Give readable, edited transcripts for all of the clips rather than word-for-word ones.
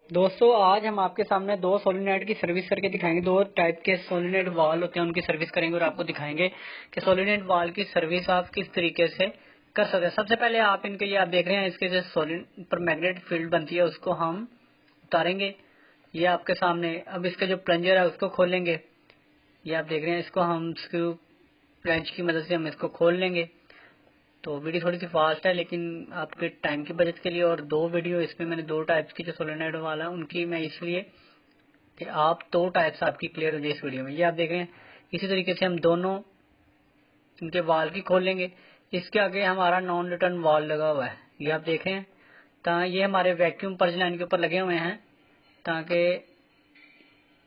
दोस्तों आज हम आपके सामने दो सोलिनॉइड की सर्विस करके दिखाएंगे। दो टाइप के सोलिनॉइड वाल होते हैं, उनकी सर्विस करेंगे और आपको दिखाएंगे कि सोलिनॉइड वाल की सर्विस आप किस तरीके से कर सकते हैं। सबसे पहले आप इनके ये आप देख रहे हैं, इसके जो सोलिनॉइड पर मैग्नेट फील्ड बनती है उसको हम उतारेंगे। ये आपके सामने अब इसका जो प्लंजर है उसको खोलेंगे। ये आप देख रहे हैं, इसको हम स्क्रू रेंच की मदद से हम इसको खोल लेंगे। तो वीडियो थोड़ी सी फास्ट है, लेकिन आपके टाइम की बचत के लिए, और दो वीडियो इसमें मैंने दो टाइप्स की जो सोलेनॉइड वाला है उनकी मैं इसलिए कि आप दो टाइप्स आपकी क्लियर हो जाए इस वीडियो में। ये आप देख रहे हैं, इसी तरीके से हम दोनों इनके वाल की खोल लेंगे। इसके आगे हमारा नॉन रिटर्न वाल लगा हुआ है, ये आप देख रहे हैं। ये हमारे वैक्यूम पर्ज लाइन के ऊपर लगे हुए हैं, ताकि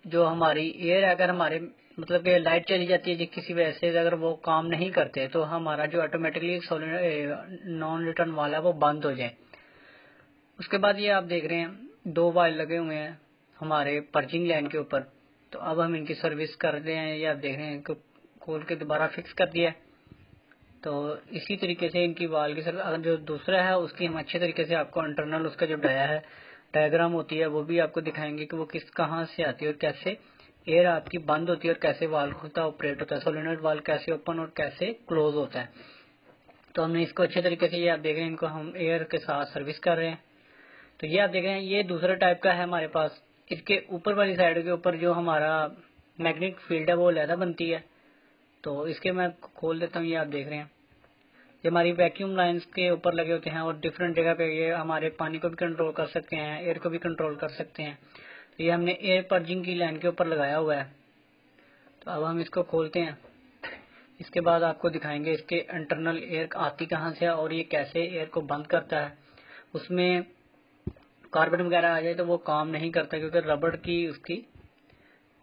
जो हमारी एयर अगर हमारे मतलब कि लाइट चली जाती है जी किसी वजह से, अगर वो काम नहीं करते तो हमारा जो ऑटोमेटिकली नॉन रिटर्न वाला है वो बंद हो जाए। उसके बाद ये आप देख रहे हैं दो वायर लगे हुए हैं हमारे पर्जिंग लाइन के ऊपर। तो अब हम इनकी सर्विस कर रहे हैं। ये आप देख रहे हैं, इनको खोल के दोबारा फिक्स कर दिया है। तो इसी तरीके से इनकी वाल की सर्विस, अगर जो दूसरा है उसकी हम अच्छे तरीके से आपको इंटरनल उसका जो डायग्राम होती है वो भी आपको दिखाएंगे कि वो किस कहाँ से आती है और कैसे एयर आपकी बंद होती है और कैसे वाल खुलता ऑपरेट होता है, सोलेनॉइड वाल कैसे ओपन और कैसे क्लोज होता है। तो हमने इसको अच्छे तरीके से, ये आप देख रहे हैं, इनको हम एयर के साथ सर्विस कर रहे हैं। तो ये आप देख रहे हैं, ये दूसरे टाइप का है हमारे पास। इसके ऊपर वाली साइड के ऊपर जो हमारा मैग्नेटिक फील्ड है वो लैदा बनती है। तो इसके मैं खोल देता हूँ। ये आप देख रहे हैं, ये हमारी वैक्यूम लाइंस के ऊपर लगे होते हैं और डिफरेंट जगह पे ये हमारे पानी को भी कंट्रोल कर सकते हैं, एयर को भी कंट्रोल कर सकते हैं। तो ये हमने एयर पर्जिंग की लाइन के ऊपर लगाया हुआ है। तो अब हम इसको खोलते हैं। इसके बाद आपको दिखाएंगे इसके इंटरनल एयर आती कहाँ से है और ये कैसे एयर को बंद करता है। उसमें कार्बन वगैरह आ जाए तो वो काम नहीं करता, क्योंकि रबड़ की उसकी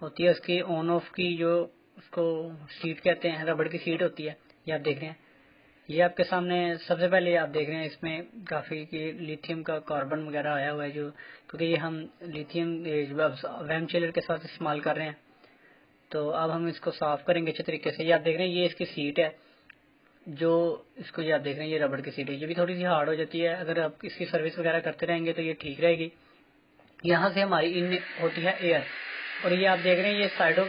होती है, उसकी ऑन ऑफ की जो उसको सीट कहते हैं, रबड़ की सीट होती है। ये आप देख रहे हैं, ये आपके सामने सबसे पहले आप देख रहे हैं इसमें काफी की लिथियम का कार्बन वगैरह आया हुआ है, जो क्योंकि ये हम लिथियम वैम चिलर के साथ इस्तेमाल कर रहे हैं। तो अब हम इसको साफ करेंगे अच्छे तरीके से। ये आप देख रहे हैं, ये इसकी सीट है जो इसको, ये आप देख रहे हैं, ये रबड़ की सीट है। ये भी थोड़ी सी हार्ड हो जाती है, अगर आप इसकी सर्विस वगैरह करते रहेंगे तो ये ठीक रहेगी। यहाँ से हमारी इन होती है एयर, और ये आप देख रहे हैं, ये साइड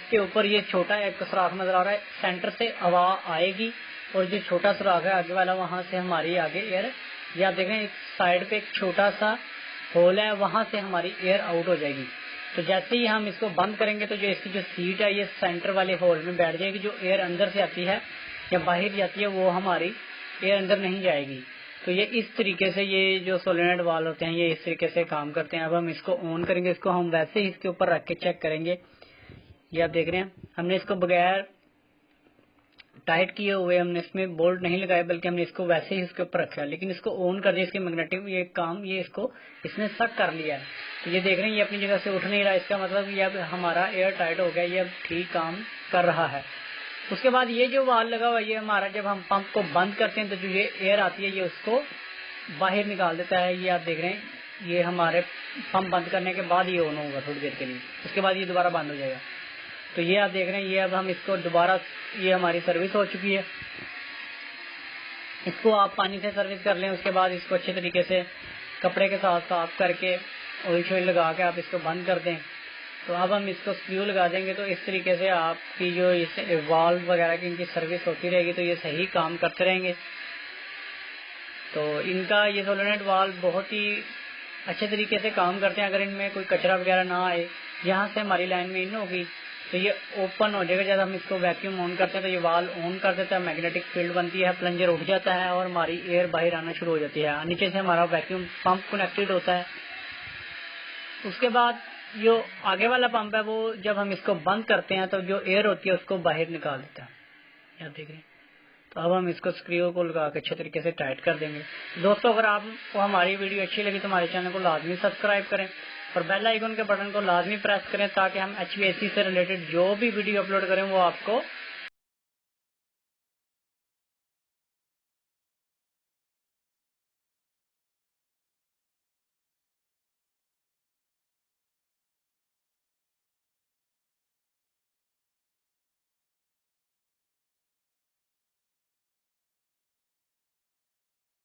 के ऊपर ये छोटा एक सुराख नजर आ रहा है। सेंटर से हवा आएगी और जो छोटा सुराख है आगे वाला, वहां से हमारी आगे एयर, ये आप देख रहे हैं, एक साइड पे एक छोटा सा होल है, वहां से हमारी एयर आउट हो जाएगी। तो जैसे ही हम इसको बंद करेंगे तो जो इसकी जो सीट है ये सेंटर वाले होल में बैठ जाएगी। जो एयर अंदर से आती है या बाहर जाती है वो हमारी एयर अंदर नहीं जाएगी। तो ये इस तरीके से ये जो सोलेनॉइड वाल होते हैं ये इस तरीके से काम करते हैं। अब हम इसको ऑन करेंगे, इसको हम वैसे ही इसके ऊपर रख के चेक करेंगे। ये आप देख रहे हैं, हमने इसको बगैर टाइट किए हुए हमने इसमें बोल्ट नहीं लगाए, बल्कि हमने इसको वैसे ही इसके ऊपर रखा है। लेकिन इसको ऑन कर दिया, इसके मैग्नेटिक ये काम ये इसको इसने सक कर लिया है। तो ये देख रहे हैं, ये अपनी जगह से उठ नहीं रहा। इसका मतलब ये अब हमारा एयर टाइट हो गया, ये अब ठीक काम कर रहा है। उसके बाद ये जो वाल लगा हुआ है, ये हमारा जब हम पंप को बंद करते हैं तो जो ये एयर आती है ये उसको बाहर निकाल देता है। ये आप देख रहे हैं, ये हमारे पंप बंद करने के बाद ये ऑन होगा थोड़ी देर के लिए, उसके बाद ये दोबारा बंद हो जाएगा। तो ये आप देख रहे हैं, ये अब हम इसको दोबारा, ये हमारी सर्विस हो चुकी है। इसको आप पानी से सर्विस कर लें, उसके बाद इसको अच्छे तरीके से कपड़े के साथ साफ करके ऑयल शॉइल लगा के आप इसको बंद कर दें। तो अब हम इसको स्क्रू लगा देंगे। तो इस तरीके से आपकी जो इस वाल्व वगैरह की इनकी सर्विस होती रहेगी, तो ये सही काम करते रहेंगे। तो इनका ये सोलेनॉइड वाल्व बहुत ही अच्छे तरीके से काम करते हैं। अगर इनमें कोई कचरा वगैरह ना आए, यहाँ से हमारी लाइन में इन होगी तो ये ओपन हो जाएगा। जब हम इसको वैक्यूम ऑन करते हैं तो ये वाल ऑन कर देता है, मैग्नेटिक फील्ड बनती है, प्लंजर उठ जाता है और हमारी एयर बाहर आना शुरू हो जाती है। नीचे से हमारा वैक्यूम पंप कनेक्टेड होता है। उसके बाद जो आगे वाला पंप है वो जब हम इसको बंद करते हैं तो जो एयर होती है उसको बाहर निकाल देता है। आप देख रहे हैं। तो अब हम इसको स्क्रू को लगा के अच्छे तरीके से टाइट कर देंगे। दोस्तों, अगर आपको हमारी वीडियो अच्छी लगी तो हमारे चैनल को लाजमी सब्सक्राइब करें और बेल आइकन के बटन को लाजमी प्रेस करें, ताकि हम HVAC से रिलेटेड जो भी वीडियो अपलोड करें वो आपको